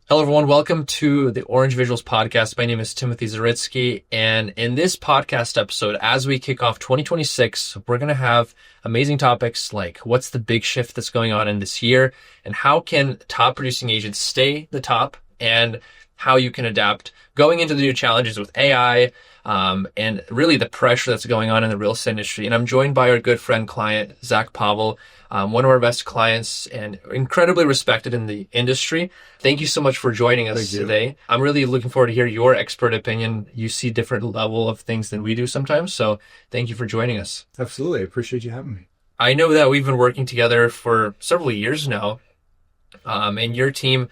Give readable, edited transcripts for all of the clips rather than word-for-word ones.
Hello, everyone. Welcome to the Orange Visuals podcast. My name is Timothy Zaritskyy. And in this podcast episode, as we kick off 2026, we're going to have amazing topics like what's the big shift that's going on in this year and how can top producing agents stay the top and how you can adapt going into the new challenges with AI and really the pressure that's going on in the real estate industry. And I'm joined by our good friend client, Zach Pavol, one of our best clients and incredibly respected in the industry. Thank you so much for joining us today. I'm really looking forward to hear your expert opinion. You see different level of things than we do sometimes. So thank you for joining us. Absolutely. I appreciate you having me. I know that we've been working together for several years now, and your team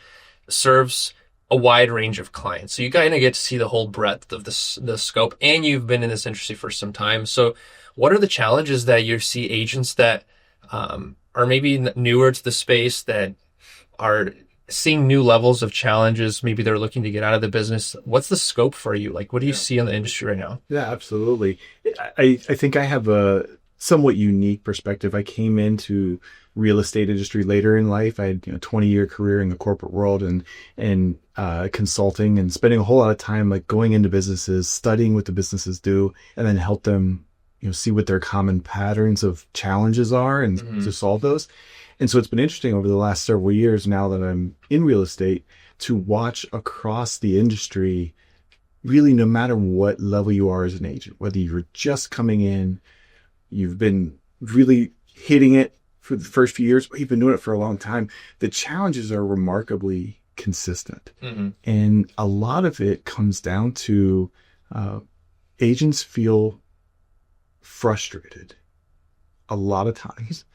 serves a wide range of clients. So you kind of get to see the whole breadth of the scope, and you've been in this industry for some time. So what are the challenges that you see agents that are maybe newer to the space that are seeing new levels of challenges? Maybe they're looking to get out of the business. What's the scope for you? Like, what do you see in the industry right now? Yeah, absolutely. I think I have a somewhat unique perspective. I came into real estate industry later in life. I had 20-year career in the corporate world and consulting and spending a whole lot of time like going into businesses, studying what the businesses do, and then help them see what their common patterns of challenges are and to solve those. And so it's been interesting over the last several years now that I'm in real estate to watch across the industry, really no matter what level you are as an agent, whether you're just coming in, you've been really hitting it for the first few years, but you've been doing it for a long time, the challenges are remarkably consistent. And a lot of it comes down to agents feel frustrated a lot of times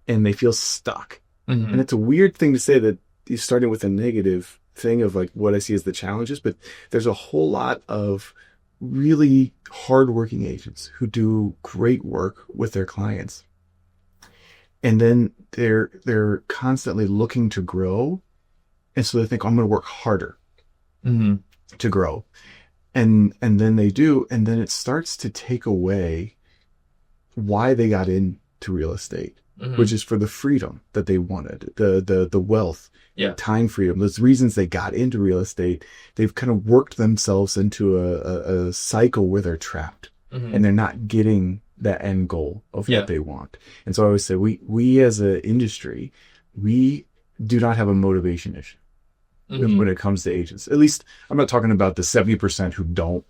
and they feel stuck. And it's a weird thing to say that you're starting with a negative thing of like what I see as the challenges, but there's a whole lot of really hardworking agents who do great work with their clients. And then they're constantly looking to grow. And so they think, I'm going to work harder to grow. And then they do. And then it starts to take away why they got into real estate, which is for the freedom that they wanted, the wealth, time freedom, those reasons they got into real estate. They've kind of worked themselves into a cycle where they're trapped and they're not getting that end goal of what they want. And so I always say we as an industry, we do not have a motivation issue when it comes to agents. At least I'm not talking about the 70% who don't,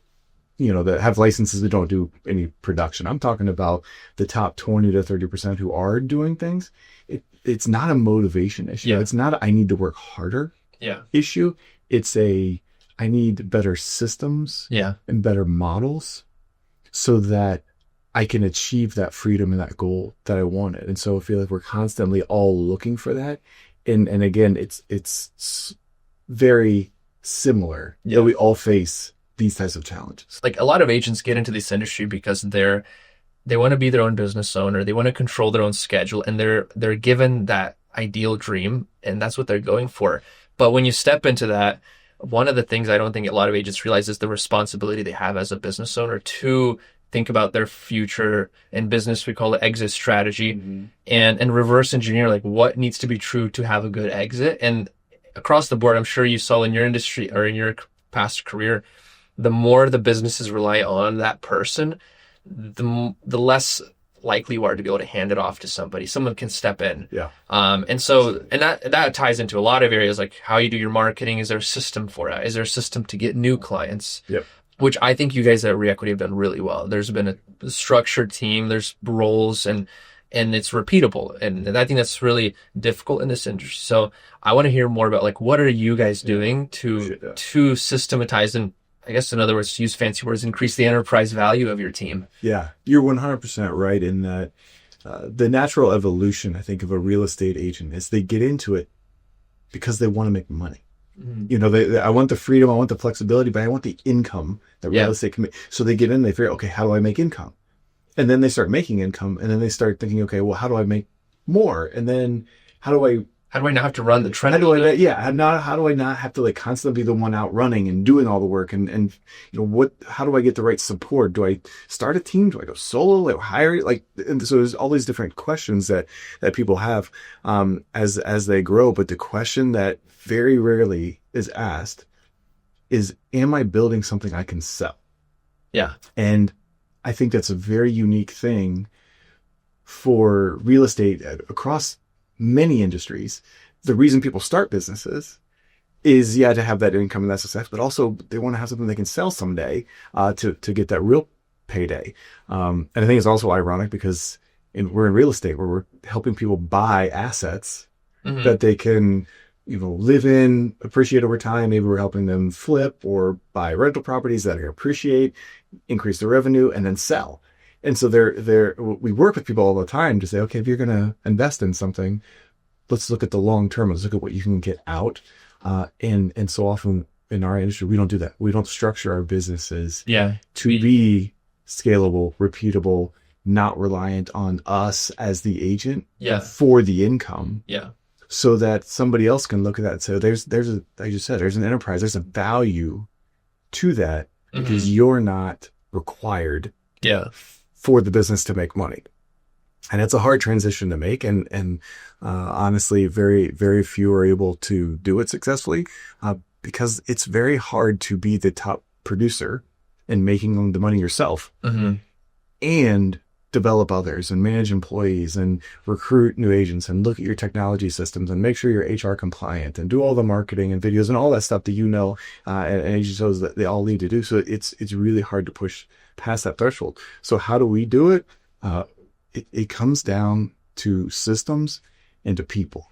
that have licenses that don't do any production. I'm talking about the top 20 to 30% who are doing things. It's not a motivation issue. It's not I need to work harder issue. It's I need better systems and better models so that I can achieve that freedom and that goal that I wanted. And so I feel like we're constantly all looking for that. And again, it's very similar that we all face these types of challenges. Like a lot of agents get into this industry because they want to be their own business owner. They want to control their own schedule, and they're given that ideal dream, and that's what they're going for. But when you step into that, one of the things I don't think a lot of agents realize is the responsibility they have as a business owner to think about their future. In business, we call it exit strategy, and reverse engineer like what needs to be true to have a good exit. And across the board, I'm sure you saw in your industry or in your past career, the more the businesses rely on that person, the less likely you are to be able to hand it off to somebody. Someone can step in. And that ties into a lot of areas like how you do your marketing. Is there a system for it? Is there a system to get new clients? Which I think you guys at ReEquity have done really well. There's been a structured team, there's roles, and it's repeatable. And I think that's really difficult in this industry. So I want to hear more about like, what are you guys doing to systematize and, I guess, in other words, to use fancy words, increase the enterprise value of your team? Yeah, you're 100% right in that the natural evolution, I think, of a real estate agent is they get into it because they want to make money. I want the freedom, I want the flexibility, but I want the income that real estate can make. So they get in, they figure, okay, how do I make income? And then they start making income, and then they start thinking, okay, well, how do I make more? And then how do I How do I not have to run the How do treadmill? I, yeah, how do I not have to like constantly be the one out running and doing all the work and how do I get the right support? Do I start a team? Do I go solo? Like hire, like, and so there's all these different questions that people have, as they grow. But the question that very rarely is asked is, am I building something I can sell? Yeah. And I think that's a very unique thing for real estate across many industries. The reason people start businesses is, to have that income and that success, but also they want to have something they can sell someday, to get that real payday. And I think it's also ironic because we're in real estate where we're helping people buy assets that they can, live in, appreciate over time. Maybe we're helping them flip or buy rental properties that they appreciate, increase their revenue, and then sell. And so we work with people all the time to say, okay, if you're going to invest in something, let's look at the long term. Let's look at what you can get out. And so often in our industry, we don't do that. We don't structure our businesses to be scalable, repeatable, not reliant on us as the agent for the income. Yeah. So that somebody else can look at that and say, like you said, there's an enterprise, there's a value to that because you're not required for the business to make money. And it's a hard transition to make. And honestly, very, very few are able to do it successfully, because it's very hard to be the top producer and making the money yourself and develop others and manage employees and recruit new agents and look at your technology systems and make sure you're HR compliant and do all the marketing and videos and all that stuff that and agencies that they all need to do. So it's really hard to push past that threshold. So how do we do it? It comes down to systems and to people,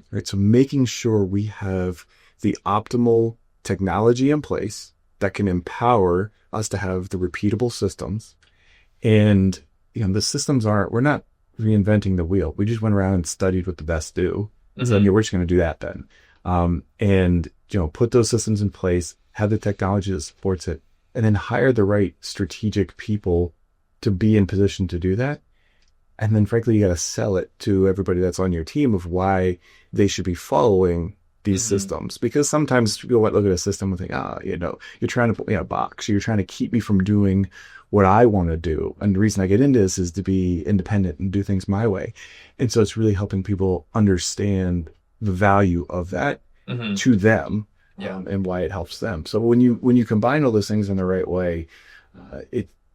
right? So making sure we have the optimal technology in place that can empower us to have the repeatable systems. And the systems we're not reinventing the wheel. We just went around and studied what the best do. So we're just going to do that then. And put those systems in place, have the technology that supports it, and then hire the right strategic people to be in position to do that. And then frankly, you got to sell it to everybody that's on your team of why they should be following these systems. Because sometimes people might look at a system and think, you're trying to put me in a box. You're trying to keep me from doing what I want to do. And the reason I get into this is to be independent and do things my way. And so it's really helping people understand the value of that to them, and why it helps them. So when you combine all those things in the right way,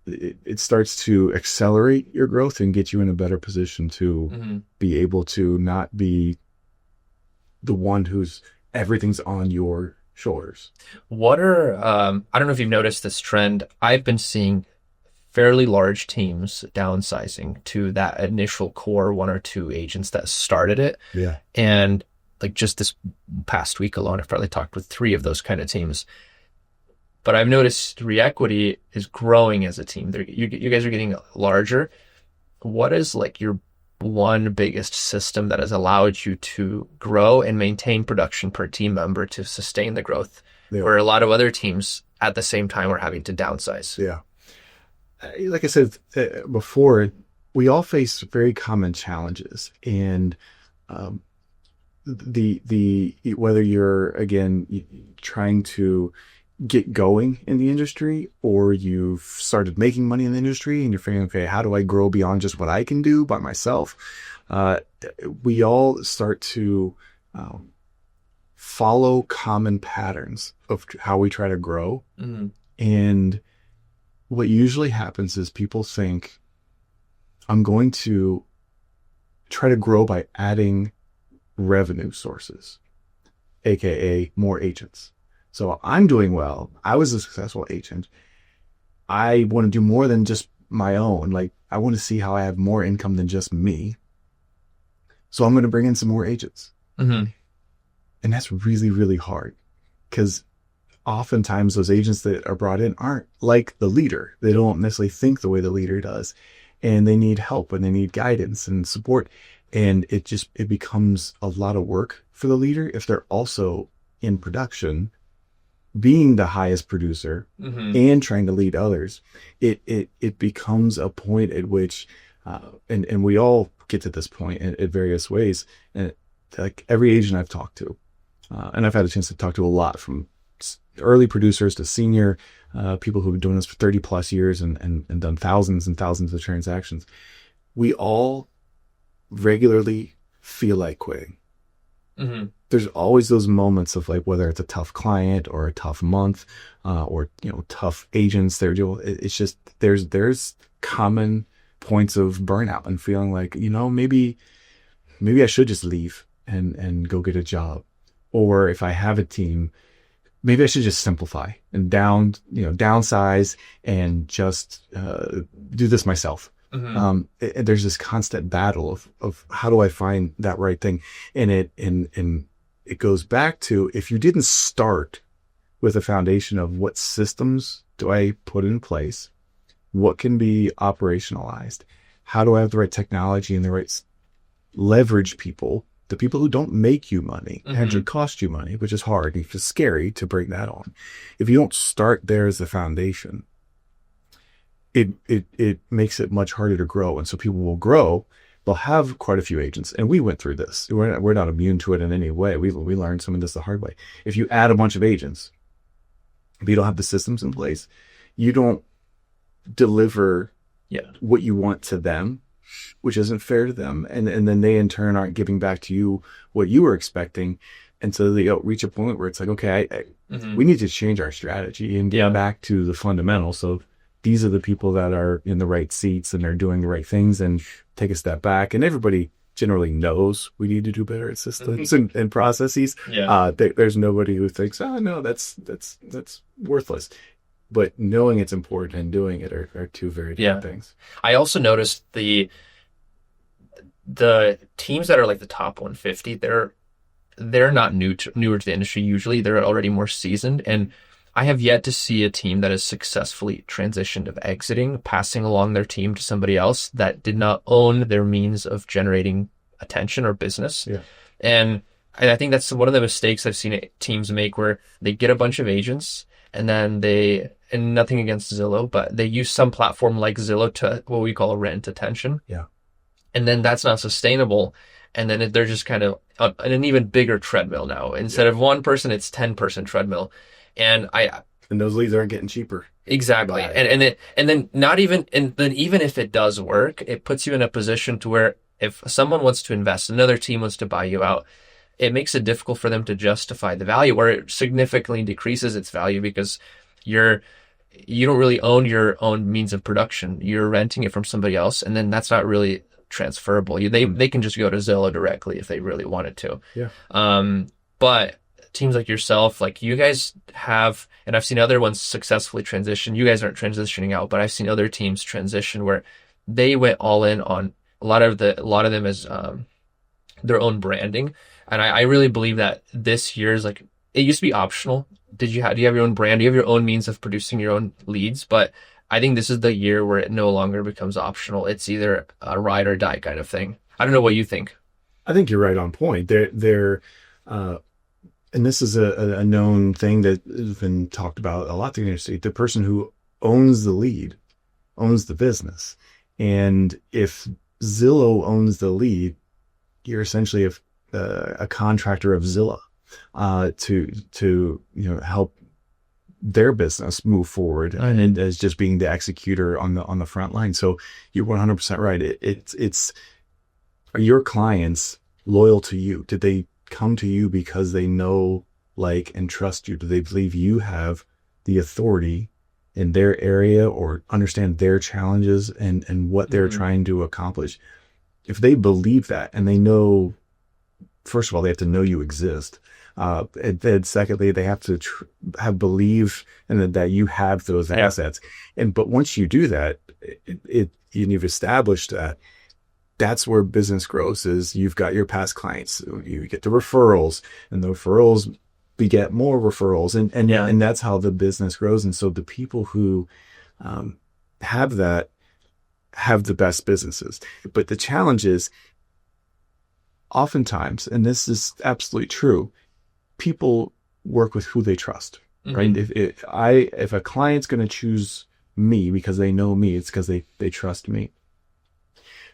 it starts to accelerate your growth and get you in a better position to be able to not be the one who's everything's on your shoulders. What are, I don't know if you've noticed this trend. I've been seeing fairly large teams downsizing to that initial core one or two agents that started it. Yeah. And like just this past week alone, I've probably talked with 3 of those kind of teams. But I've noticed ReEquity is growing as a team. You guys are getting larger. What is like your one biggest system that has allowed you to grow and maintain production per team member to sustain the growth, where a lot of other teams at the same time are having to downsize? Yeah. Like I said before, we all face very common challenges, and whether you're again trying to get going in the industry or you've started making money in the industry and you're figuring, okay, how do I grow beyond just what I can do by myself? We all start to follow common patterns of how we try to grow. And what usually happens is people think, I'm going to try to grow by adding revenue sources, aka more agents. So I'm doing well. I was a successful agent. I want to do more than just my own. Like, I want to see how I have more income than just me. So I'm going to bring in some more agents. And that's really, really hard, because oftentimes those agents that are brought in aren't like the leader. They don't necessarily think the way the leader does, and they need help and they need guidance and support. And it becomes a lot of work for the leader if they're also in production, being the highest producer and trying to lead others. It becomes a point at which, and we all get to this point at various ways, and like every agent I've talked to, and I've had a chance to talk to a lot, from early producers to senior people who've been doing this for 30 plus years and done thousands and thousands of transactions. We all regularly feel like quitting. Mm-hmm. There's always those moments of like, whether it's a tough client or a tough month, or, tough agents. It's just, there's common points of burnout and feeling like, maybe I should just leave and go get a job. Or if I have a team, maybe I should just simplify and downsize and just do this myself. Mm-hmm. There's this constant battle of how do I find that right thing, and it goes back to, if you didn't start with a foundation of what systems do I put in place, what can be operationalized, how do I have the right technology and the right leverage people, the people who don't make you money, mm-hmm. actually cost you money, which is hard. It's scary to bring that on. If you don't start there as the foundation, it makes it much harder to grow. And so people will grow. They'll have quite a few agents. And we went through this. We're not immune to it in any way. We learned some of this the hard way. If you add a bunch of agents, if you don't have the systems in place, you don't deliver what you want to them, which isn't fair to them. And then they in turn aren't giving back to you what you were expecting. And so they reach a point where it's like, okay, mm-hmm. we need to change our strategy and get back to the fundamentals. So these are the people that are in the right seats and they're doing the right things, and take a step back. And everybody generally knows we need to do better at systems and processes. There's nobody who thinks, oh no, that's worthless. But knowing it's important and doing it are two very different things. I also noticed the teams that are like the top 150, they're not newer to the industry. Usually they're already more seasoned, and I have yet to see a team that has successfully transitioned of exiting, passing along their team to somebody else that did not own their means of generating attention or business. Yeah. And I think that's one of the mistakes I've seen teams make, where they get a bunch of agents and then and nothing against Zillow, but they use some platform like Zillow to what we call rent attention. Yeah. And then that's not sustainable. And then they're just kind of on an even bigger treadmill now. Instead of one person, it's 10-person treadmill. And those leads aren't getting cheaper. Exactly. And then even if it does work, it puts you in a position to where if someone wants to invest, another team wants to buy you out, it makes it difficult for them to justify the value, where it significantly decreases its value because you don't really own your own means of production. You're renting it from somebody else, and then that's not really transferable. They can just go to Zillow directly if they really wanted to. Yeah. But teams like yourself, like you guys have, and I've seen other ones successfully transition. You guys aren't transitioning out, but I've seen other teams transition where they went all in on a lot of them as their own branding. And I really believe that this year is like, it used to be optional. Do you have your own brand? Do you have your own means of producing your own leads? But I think this is the year where it no longer becomes optional. It's either a ride or die kind of thing. I don't know what you think. I think you're right on point. And this is a known thing that has been talked about a lot in the industry. The person who owns the lead owns the business. And if Zillow owns the lead, you're essentially a contractor of Zillow to help their business move forward, and as just being the executor on the front line. So you're 100% right. It's are your clients loyal to you? Did they come to you because they know, like, and trust you? Do they believe you have the authority in their area or understand their challenges and what they're trying to accomplish? If they believe that, and they know, first of all, they have to know you exist. And then secondly, they have to have believe and that you have those assets. But once you do that, you've established that. That's where business grows. Is you've got your past clients, you get the referrals, and the referrals beget more referrals, and that's how the business grows. And so the people who have that have the best businesses. But the challenge is, oftentimes, and this is absolutely true, people work with who they trust, right? If a client's going to choose me because they know me, it's because they trust me.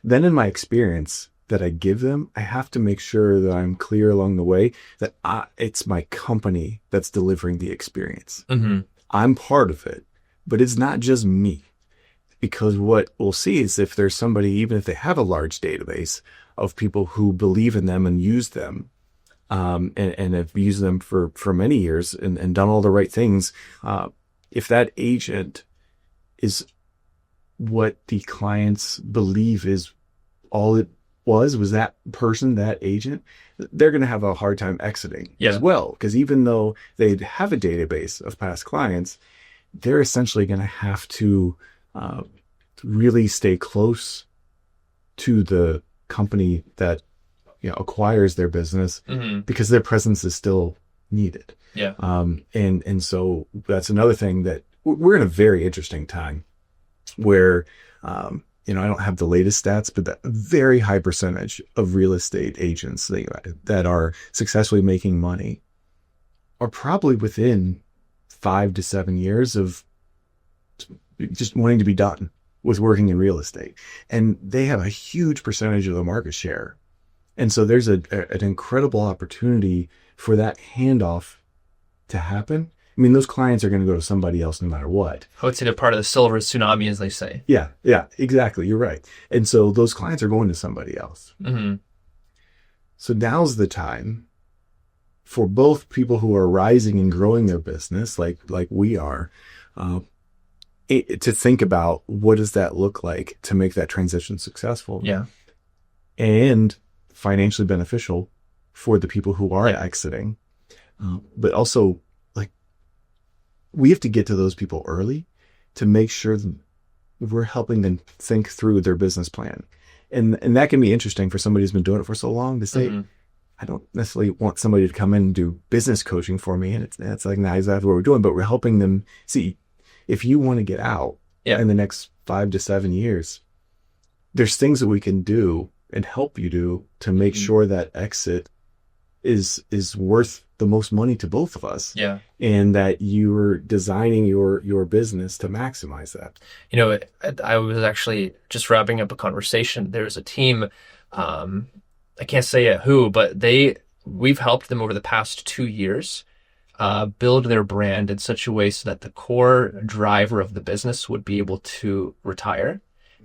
Then in my experience, that I give them, I have to make sure that I'm clear along the way that it's my company that's delivering the experience. Mm-hmm. I'm part of it, but it's not just me. Because what we'll see is if there's somebody, even if they have a large database of people who believe in them and use them, and have used them for many years and done all the right things, if that agent is what the clients believe is all it was that person, that agent, they're going to have a hard time exiting as well. Because even though they have a database of past clients, they're essentially going to have to really stay close to the company that acquires their business, because their presence is still needed. Yeah. And so that's another thing that we're in a very interesting time where, I don't have the latest stats, but that a very high percentage of real estate agents that are successfully making money are probably within 5 to 7 years of just wanting to be done with working in real estate. And they have a huge percentage of the market share. And so there's an incredible opportunity for that handoff to happen. I mean, those clients are going to go to somebody else no matter what. I would say they're part of the silver tsunami, as they say. Yeah, exactly. You're right. And so those clients are going to somebody else. Mm-hmm. So now's the time for both people who are rising and growing their business, like we are, to think about what does that look like to make that transition successful. Yeah. And financially beneficial for the people who are exiting. But also, we have to get to those people early to make sure that we're helping them think through their business plan. And that can be interesting for somebody who's been doing it for so long to say, I don't necessarily want somebody to come in and do business coaching for me. And it's like, nah, exactly what we're doing, but we're helping them see if you want to get out in the next 5 to 7 years, there's things that we can do and help you do to make sure that exit is worth the most money to both of us. Yeah. And that you're designing your business to maximize that. I was actually just wrapping up a conversation. There's a team, I can't say who, but we've helped them over the past 2 years build their brand in such a way so that the core driver of the business would be able to retire.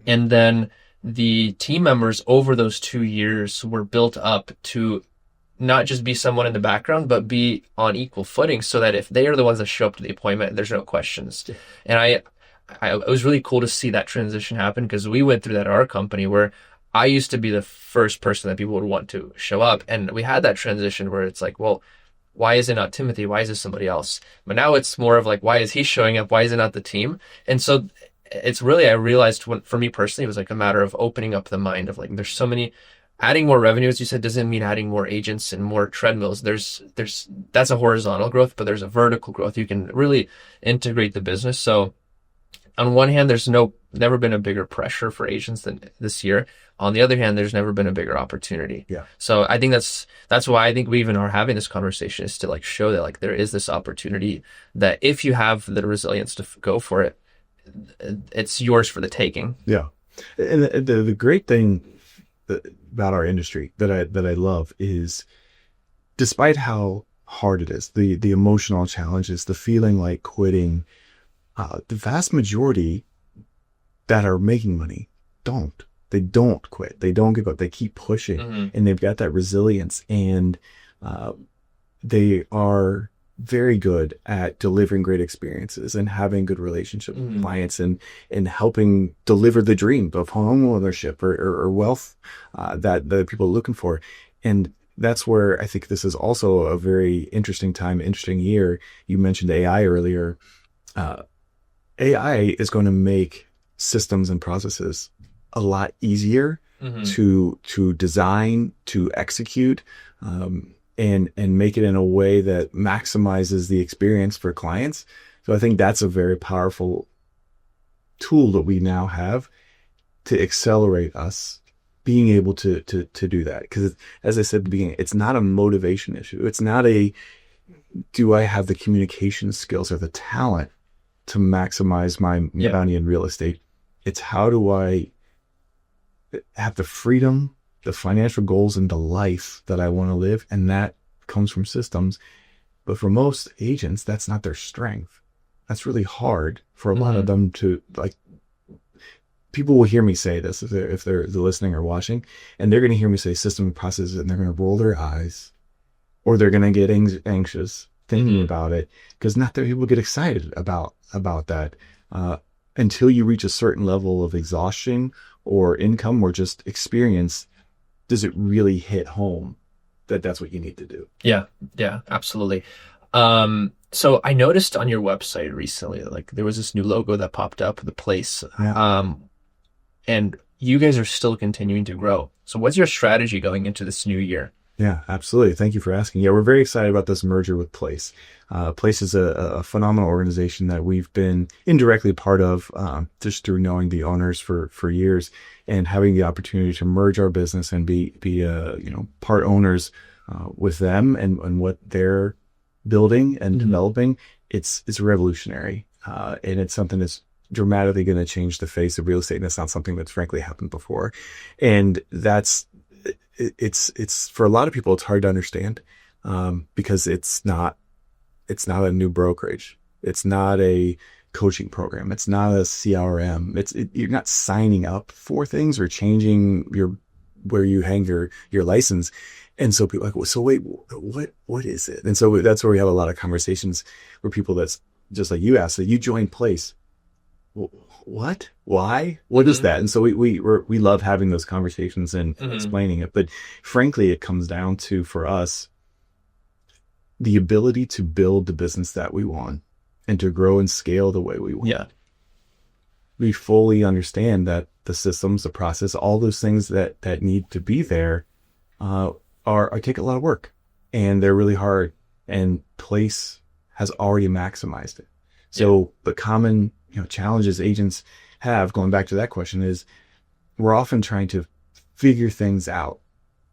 And then the team members over those 2 years were built up to not just be someone in the background, but be on equal footing so that if they are the ones that show up to the appointment, there's no questions. And it was really cool to see that transition happen, because we went through that at our company where I used to be the first person that people would want to show up. And we had that transition where it's like, well, why is it not Timothy? Why is it somebody else? But now it's more of like, why is he showing up? Why is it not the team? And so it's really, I realized for me personally, it was like a matter of opening up the mind of like, there's so many, adding more revenue, as you said, doesn't mean adding more agents and more treadmills. That's a horizontal growth, but there's a vertical growth. You can really integrate the business. So on one hand, there's never been a bigger pressure for agents than this year. On the other hand, there's never been a bigger opportunity. Yeah. So I think that's why I think we even are having this conversation, is to like show that like there is this opportunity that if you have the resilience to go for it, it's yours for the taking. Yeah. And the great thing about our industry that I love is, despite how hard it is, the emotional challenges, the feeling like quitting, the vast majority that are making money they don't quit. They don't give up. They keep pushing, and they've got that resilience, and they are very good at delivering great experiences and having good relationships with clients and helping deliver the dream of home ownership or wealth that the people are looking for. And that's where I think this is also a very interesting time, interesting year. You mentioned AI earlier. AI is going to make systems and processes a lot easier to design, to execute, and make it in a way that maximizes the experience for clients. So I think that's a very powerful tool that we now have to accelerate us being able to do that. Because as I said at the beginning, it's not a motivation issue. It's not do I have the communication skills or the talent to maximize my bounty in real estate? It's how do I have the freedom the financial goals and the life that I want to live. And that comes from systems. But for most agents, that's not their strength. That's really hard for a lot of them to, like, people will hear me say this if they're listening or watching, and they're going to hear me say system and processes, and they're going to roll their eyes, or they're going to get anxious thinking about it, because not that people get excited about that until you reach a certain level of exhaustion or income or just experience. Does it really hit home that that's what you need to do? Yeah, absolutely. So I noticed on your website recently, like there was this new logo that popped up, the place. Yeah. And you guys are still continuing to grow. So what's your strategy going into this new year? Yeah, absolutely. Thank you for asking. Yeah, we're very excited about this merger with Place. Place is a phenomenal organization that we've been indirectly part of just through knowing the owners for years, and having the opportunity to merge our business and be part owners with them and what they're building and developing. It's revolutionary, and it's something that's dramatically going to change the face of real estate. And it's not something that's frankly happened before. And it's for a lot of people, it's hard to understand, because it's not a new brokerage. It's not a coaching program. It's not a CRM. You're not signing up for things or changing where you hang your license. And so people are like, well, so wait, what is it? And so that's where we have a lot of conversations where people that's just like you asked, that you joined Place. What? Why? What is that? And so we love having those conversations and explaining it. But frankly, it comes down to, for us, the ability to build the business that we want and to grow and scale the way we want. Yeah. We fully understand that the systems, the process, all those things that need to be there take a lot of work, and they're really hard, and Place has already maximized it. So the common challenges agents have, going back to that question, is we're often trying to figure things out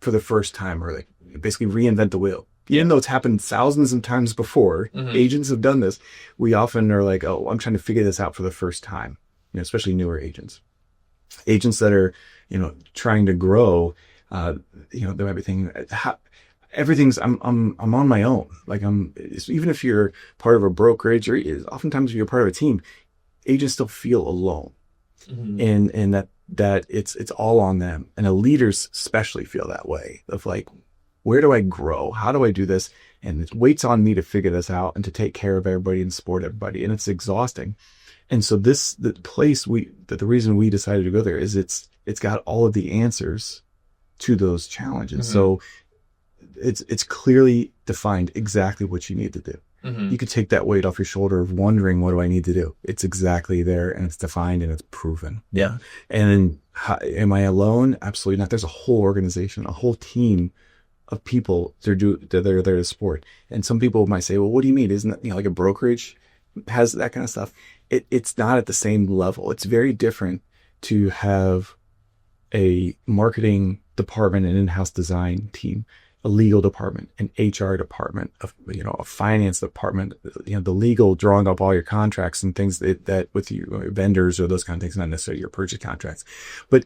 for the first time, or like basically reinvent the wheel. Even though it's happened thousands of times before, agents have done this. We often are like, oh, I'm trying to figure this out for the first time, especially newer agents. Agents that are, trying to grow, they might be thinking, everything's, I'm on my own. Like even if you're part of a brokerage, or oftentimes if you're part of a team, agents still feel alone, and that it's all on them. And the leaders especially feel that way, of like, where do I grow? How do I do this? And it waits on me to figure this out and to take care of everybody and support everybody. And it's exhausting. And so the Place, the reason we decided to go there is it's got all of the answers to those challenges. So it's clearly defined exactly what you need to do. You could take that weight off your shoulder of wondering, what do I need to do? It's exactly there, and it's defined, and it's proven. Yeah. And am I alone? Absolutely not. There's a whole organization, a whole team of people that are there to support. And some people might say, well, what do you mean? Isn't that, like a brokerage has that kind of stuff? It's not at the same level. It's very different to have a marketing department, an in-house design team, a legal department, an HR department, a finance department, the legal, drawing up all your contracts and things that with your vendors or those kind of things, not necessarily your purchase contracts, but,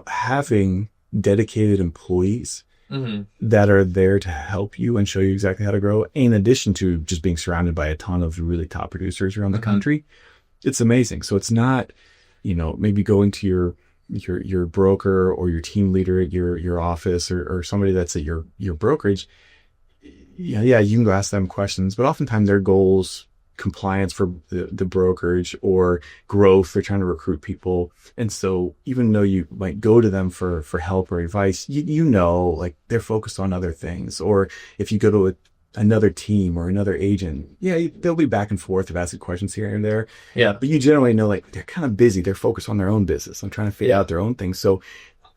having dedicated employees that are there to help you and show you exactly how to grow, in addition to just being surrounded by a ton of really top producers around the country. It's amazing. So it's not, maybe going to your broker or your team leader at your office, or somebody that's at your brokerage. Yeah, you can go ask them questions, but oftentimes their goals, compliance for the brokerage or growth, they're trying to recruit people. And so even though you might go to them for help or advice, like they're focused on other things. Or if you go to another team or another agent, they'll be back and forth of asking questions here and there. Yeah. But you generally know, like, they're kind of busy. They're focused on their own business and trying to figure out their own things. So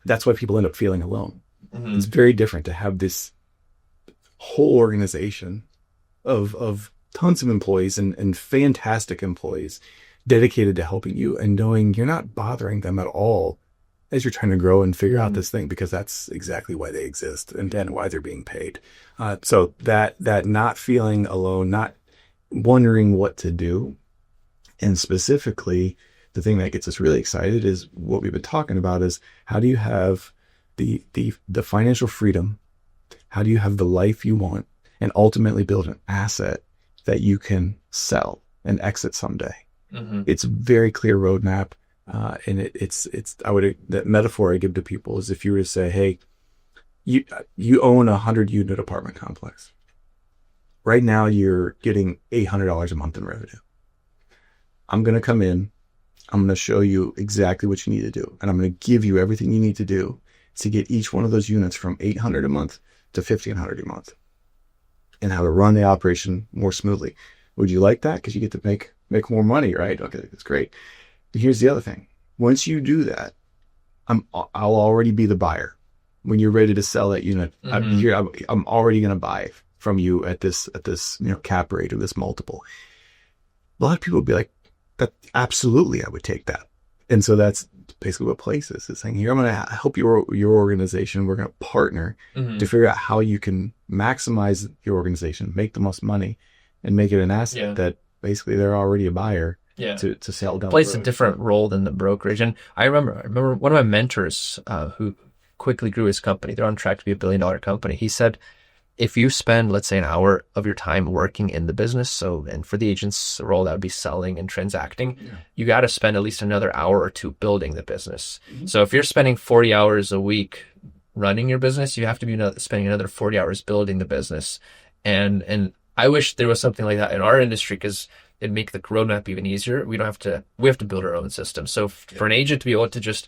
that's why people end up feeling alone. It's very different to have this whole organization of tons of employees and fantastic employees dedicated to helping you, and knowing you're not bothering them at all as you're trying to grow and figure out this thing, because that's exactly why they exist and why they're being paid. So that not feeling alone, not wondering what to do. And specifically, the thing that gets us really excited is what we've been talking about, is how do you have the financial freedom. How do you have the life you want and ultimately build an asset that you can sell and exit someday? Mm-hmm. It's a very clear roadmap. And that metaphor I give to people is if you were to say, hey, you own a 100-unit apartment complex. Right now you're getting $800 a month in revenue. I'm going to come in. I'm going to show you exactly what you need to do. And I'm going to give you everything you need to do to get each one of those units from $800 a month to $1,500 a month, and how to run the operation more smoothly. Would you like that? Because you get to make more money, right? Okay, that's great. But here's the other thing. Once you do that, I'll already be the buyer. When you're ready to sell that unit, I'm already going to buy from you at this cap rate or this multiple. A lot of people would be like, that absolutely, I would take that. And so that's basically what Place is. It's saying, here, I'm going to help your organization. We're going to partner to figure out how you can maximize your organization, make the most money, and make it an asset that basically they're already a buyer to sell down. Plays a different role than the brokerage. And I remember one of my mentors who quickly grew his company. They're on track to be $1 billion company. He said, if you spend, let's say, an hour of your time working in the business, and for the agent's role, that would be selling and transacting, you got to spend at least another hour or two building the business. So if you're spending 40 hours a week running your business, you have to be spending another 40 hours building the business. And I wish there was something like that in our industry, because it'd make the roadmap even easier. We have to build our own system. So for an agent to be able to just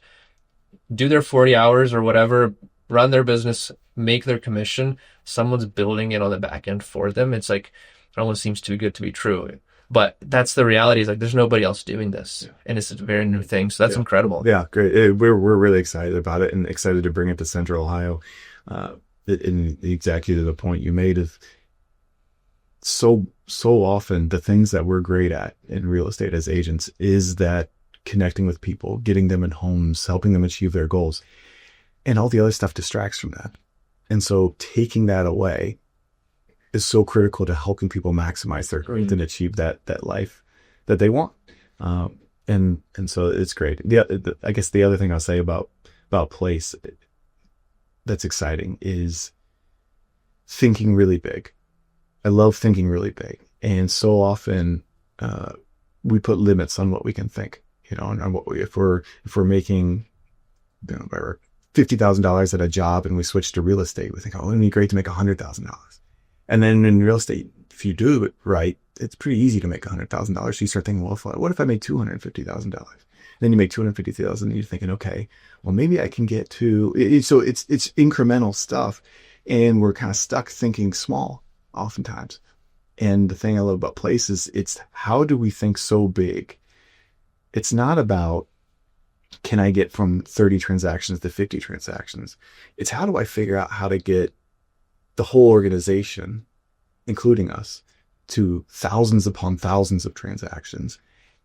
do their 40 hours or whatever, run their business, make their commission, someone's building it on the back end for them. It's like, it almost seems too good to be true. But that's the reality. Is like, there's nobody else doing this. And it's a very new thing. So that's incredible. Yeah, great. We're really excited about it, and excited to bring it to Central Ohio. And exactly to the point you made is so often the things that we're great at in real estate as agents is that connecting with people, getting them in homes, helping them achieve their goals. And all the other stuff distracts from that. And so taking that away is so critical to helping people maximize their growth and achieve that life that they want. And so it's great. I guess the other thing I'll say about Place that's exciting is thinking really big. I love thinking really big. And so often we put limits on what we can think, and if we're making, $50,000 at a job and we switch to real estate, we think, oh, it'd be great to make $100,000. And then in real estate, if you do it right, it's pretty easy to make $100,000. So you start thinking, well, what if I made $250,000? Then you make $250,000 and you're thinking, okay, well, maybe I can get to, so it's incremental stuff. And we're kind of stuck thinking small oftentimes. And the thing I love about Place is it's how do we think so big? It's not about, can I get from 30 transactions to 50 transactions? It's how do I figure out how to get the whole organization, including us, to thousands upon thousands of transactions?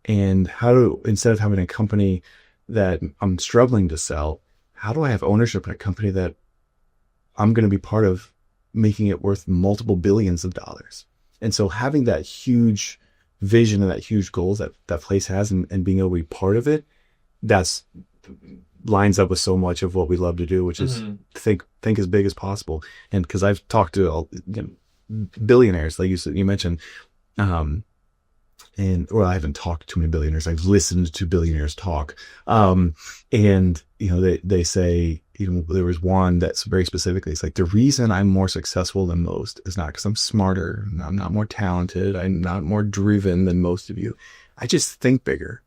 And how do, instead of having a company that I'm struggling to sell, how do I have ownership in a company that I'm going to be part of making it worth multiple billions of dollars? And so having that huge vision and that huge goals that Place has and being able to be part of it, that's lines up with so much of what we love to do, which is think as big as possible. And because I've talked to billionaires, like you mentioned, I haven't talked to too many billionaires. I've listened to billionaires talk. And they say, there was one that's very specifically, it's like, the reason I'm more successful than most is not because I'm smarter, I'm not more talented, I'm not more driven than most of you. I just think bigger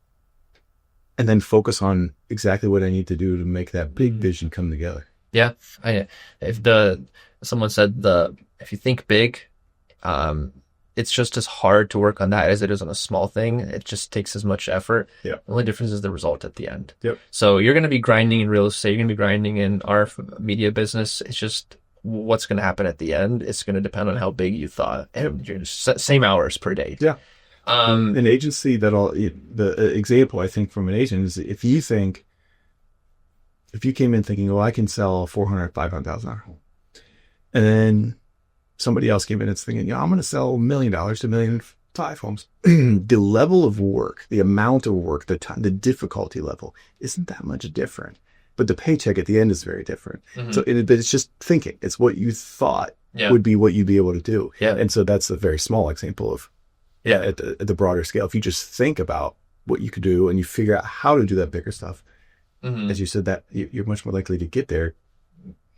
and then focus on exactly what I need to do to make that big vision come together. Yeah. Someone said if you think big, it's just as hard to work on that as it is on a small thing. It just takes as much effort. Yeah. The only difference is the result at the end. Yep. So you're going to be grinding in real estate. You're going to be grinding in our media business. It's just what's going to happen at the end. It's going to depend on how big you thought. Same hours per day. Yeah. An agency the example I think from an agent is if you came in thinking, oh, I can sell a $400,000, $500,000 home, and then somebody else came in and thinking, I'm going to sell $1 million to $1.5 million homes. The level of work, the amount of work, the time, the difficulty level isn't that much different. but the paycheck at the end is very different. Mm-hmm. So but it's just thinking. It's what you thought Yeah. would be what you'd be able to do. Yeah. And so that's a very small example of, Yeah. at the broader scale. If you just think about what you could do and you figure out how to do that bigger stuff, Mm-hmm. as you said, that you're much more likely to get there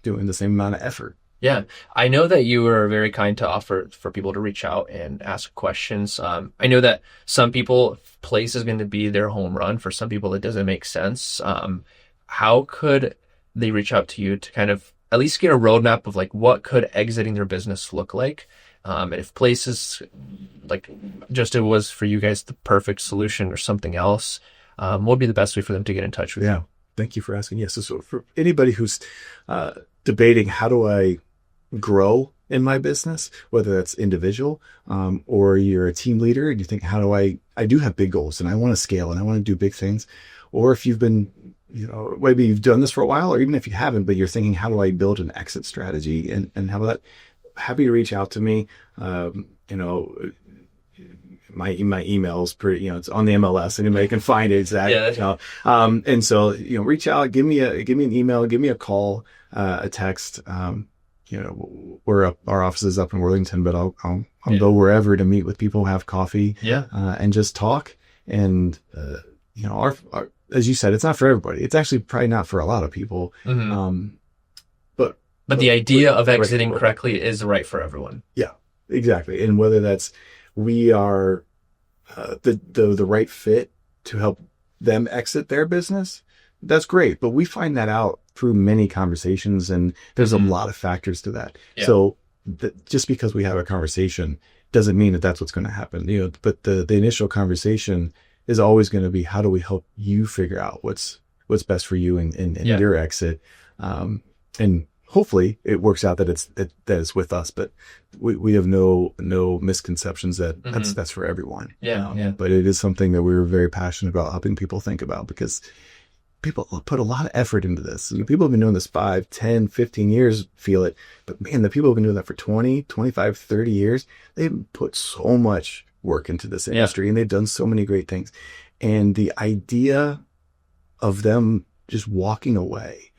doing the same amount of effort. Yeah, I know that you were very kind to offer for people to reach out and ask questions. I know that some people, place is going to be their home run. For some people, it doesn't make sense. How could they reach out to you to kind of at least get a roadmap of like what could exiting their business look like? If places like just it was for you guys the perfect solution or something else, what would be the best way for them to get in touch with you? Yeah. Thank you for asking. Yes. So for anybody who's debating how do I grow in my business, whether that's individual or you're a team leader and you think, how do I do have big goals and I want to scale and I want to do big things. Or if you've been, maybe you've done this for a while, or even if you haven't, but you're thinking, how do I build an exit strategy and how about that? Happy to reach out to me. My email's pretty, it's on the MLS. Anybody can find it. Zach. Yeah. And so, reach out, give me an email, give me a call, a text. Our office is up in Worthington, but I'll go wherever to meet with people, have coffee, and just talk. And, our, as you said, it's not for everybody. It's actually probably not for a lot of people. Mm-hmm. But the idea of exiting correctly is right for everyone. Yeah, exactly. And whether that's, we are the right fit to help them exit their business, that's great. But we find that out through many conversations, and there's a lot of factors to that. Yeah. So just because we have a conversation doesn't mean that that's what's going to happen. But the initial conversation is always going to be, how do we help you figure out what's best for you in your exit? And hopefully it works out that it's with us, but we have no misconceptions that that's for everyone. Yeah. But it is something that we're very passionate about helping people think about, because people put a lot of effort into this. People have been doing this 5, 10, 15 years, feel it. But man, the people who have been doing that for 20, 25, 30 years, they've put so much work into this industry and they've done so many great things. And the idea of them just walking away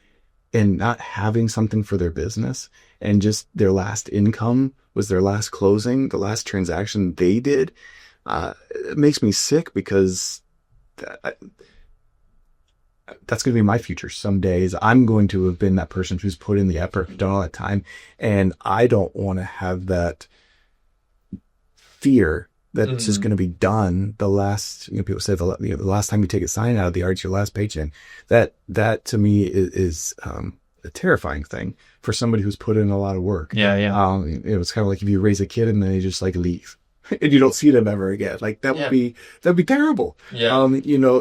and not having something for their business, and just their last income was their last closing, the last transaction they did, it makes me sick, because that's going to be my future. Some days I'm going to have been that person who's put in the effort, done all that time. And I don't want to have that fear that it's just going to be done. The last, people say the last time you take a sign out of the yard, it's your last paycheck. That to me is a terrifying thing for somebody who's put in a lot of work. Yeah. It's kind of like if you raise a kid and they just like leave and you don't see them ever again. Like that'd be terrible. Yeah.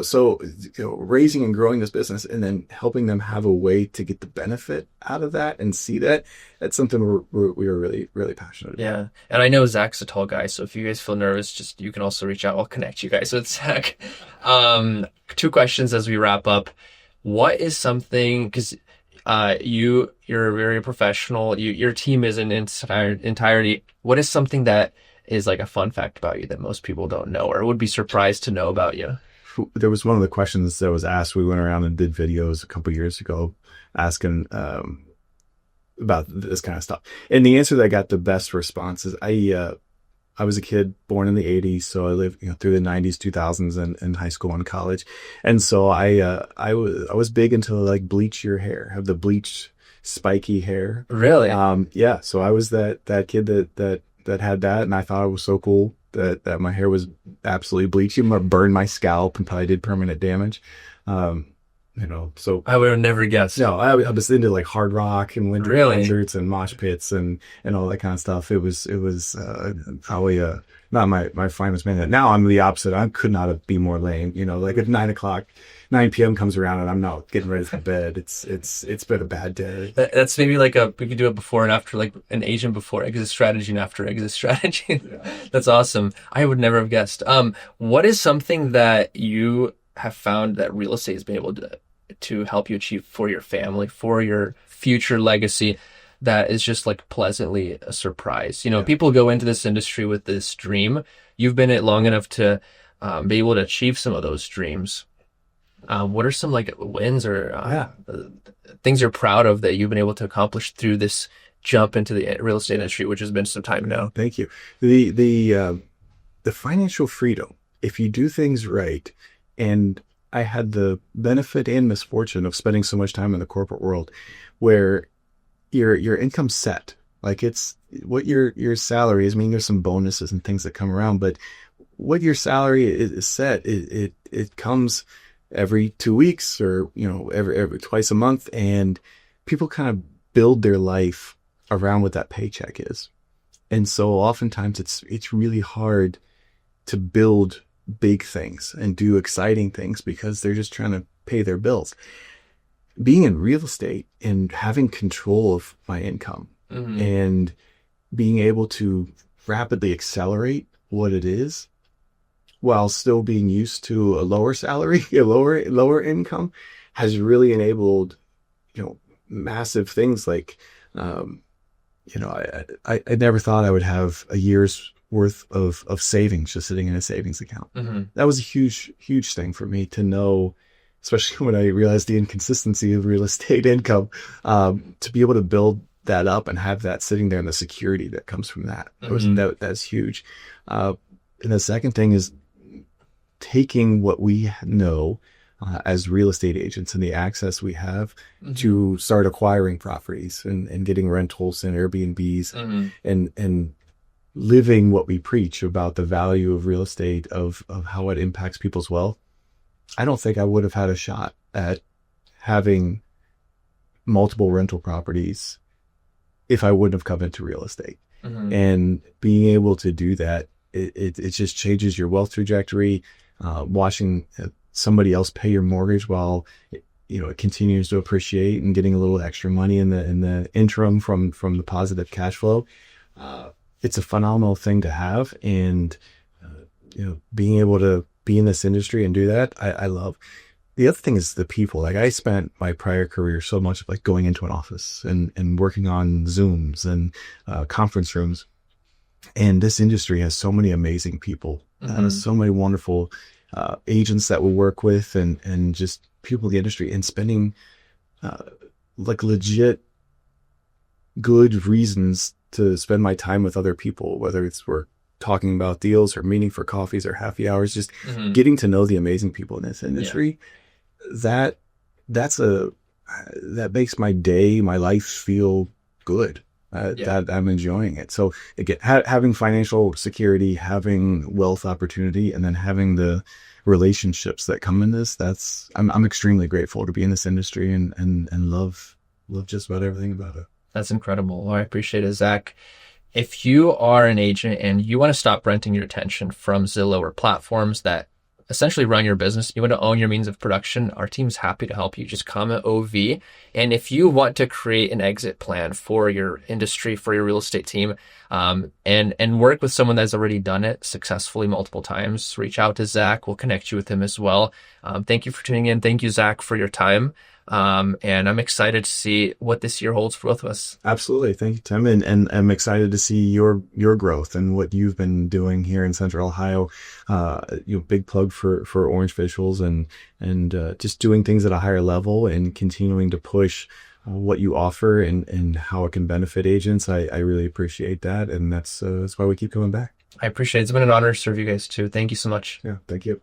So raising and growing this business and then helping them have a way to get the benefit out of that and see that's something we are really, really passionate about. Yeah. And I know Zach's a tall guy, so if you guys feel nervous, you can also reach out. I'll connect you guys with Zach. 2 questions as we wrap up. What is something, because you're very professional, your team is in entirety. What is something that is like a fun fact about you that most people don't know or would be surprised to know about you? There was one of the questions that was asked. We went around and did videos a couple of years ago asking about this kind of stuff. And the answer that I got the best response is I was a kid born in the 80s. So I lived through the 90s, 2000s and high school and college. And so I was big into like bleach your hair, have the bleached spiky hair. Really? Yeah. So I was that kid that had that, and I thought it was so cool that my hair was absolutely bleached. Even burned my scalp and probably did permanent damage. So I would have never guessed. No, I was into like hard rock and winter concerts and mosh pits and all that kind of stuff. It was probably not my finest minute. Now I'm the opposite. I could not be more lame. Like at 9 p.m. comes around and I'm not getting ready for bed. It's been a bad day. That's maybe like we could do it before and after, like an agent before exit strategy and after exit strategy. Yeah. That's awesome. I would never have guessed. What is something that you have found that real estate has been able to help you achieve for your family, for your future legacy, that is just like pleasantly a surprise? People go into this industry with this dream. You've been in it long enough to be able to achieve some of those dreams. What are some like wins or Yeah. things you're proud of that you've been able to accomplish through this jump into the real estate industry, which has been some time now? Thank you. The financial freedom, if you do things right, and I had the benefit and misfortune of spending so much time in the corporate world where your income's set. Like it's what your salary is. I mean, there's some bonuses and things that come around, but what your salary is set, it comes every 2 weeks or, every twice a month. And people kind of build their life around what that paycheck is. And so oftentimes it's really hard to build big things and do exciting things because they're just trying to pay their bills. Being in real estate and having control of my income and being able to rapidly accelerate what it is while still being used to a lower salary, a lower income has really enabled, massive things like, I never thought I would have a year's worth of savings just sitting in a savings account. That was a huge, huge thing for me to know, especially when I realized the inconsistency of real estate income, to be able to build that up and have that sitting there and the security that comes from that. That's huge. And the second thing is taking what we know as real estate agents and the access we have to start acquiring properties and getting rentals and Airbnbs and living what we preach about the value of real estate, of how it impacts people's wealth. I don't think I would have had a shot at having multiple rental properties if I wouldn't have come into real estate. And being able to do that, it just changes your wealth trajectory. Watching somebody else pay your mortgage while it continues to appreciate and getting a little extra money in the interim from the positive cash flow. It's a phenomenal thing to have, and being able to be in this industry and do that, I love. The other thing is the people. Like, I spent my prior career so much like going into an office and working on Zooms and conference rooms, and this industry has so many amazing people, so many wonderful agents that we work with, and just people in the industry, and spending like legit good reasons to spend my time with other people, whether it's we're talking about deals or meeting for coffees or happy hours, just getting to know the amazing people in this industry. That makes my day, my life feel good. That I'm enjoying it. So again, having financial security, having wealth opportunity, and then having the relationships that come in this, I'm extremely grateful to be in this industry and love just about everything about it. That's incredible. Well, I appreciate it, Zach. If you are an agent and you want to stop renting your attention from Zillow or platforms that essentially run your business, you want to own your means of production, our team's happy to help you. Just comment OV. And if you want to create an exit plan for your industry, for your real estate team, and work with someone that's already done it successfully multiple times, reach out to Zach. We'll connect you with him as well. Thank you for tuning in. Thank you, Zach, for your time. And I'm excited to see what this year holds for both of us. Absolutely. Thank you, Tim. And I'm excited to see your growth and what you've been doing here in Central Ohio. Big plug for Orange Visuals and just doing things at a higher level and continuing to push what you offer and how it can benefit agents. I really appreciate that. And that's why we keep coming back. I appreciate it. It's been an honor to serve you guys too. Thank you so much. Yeah. Thank you.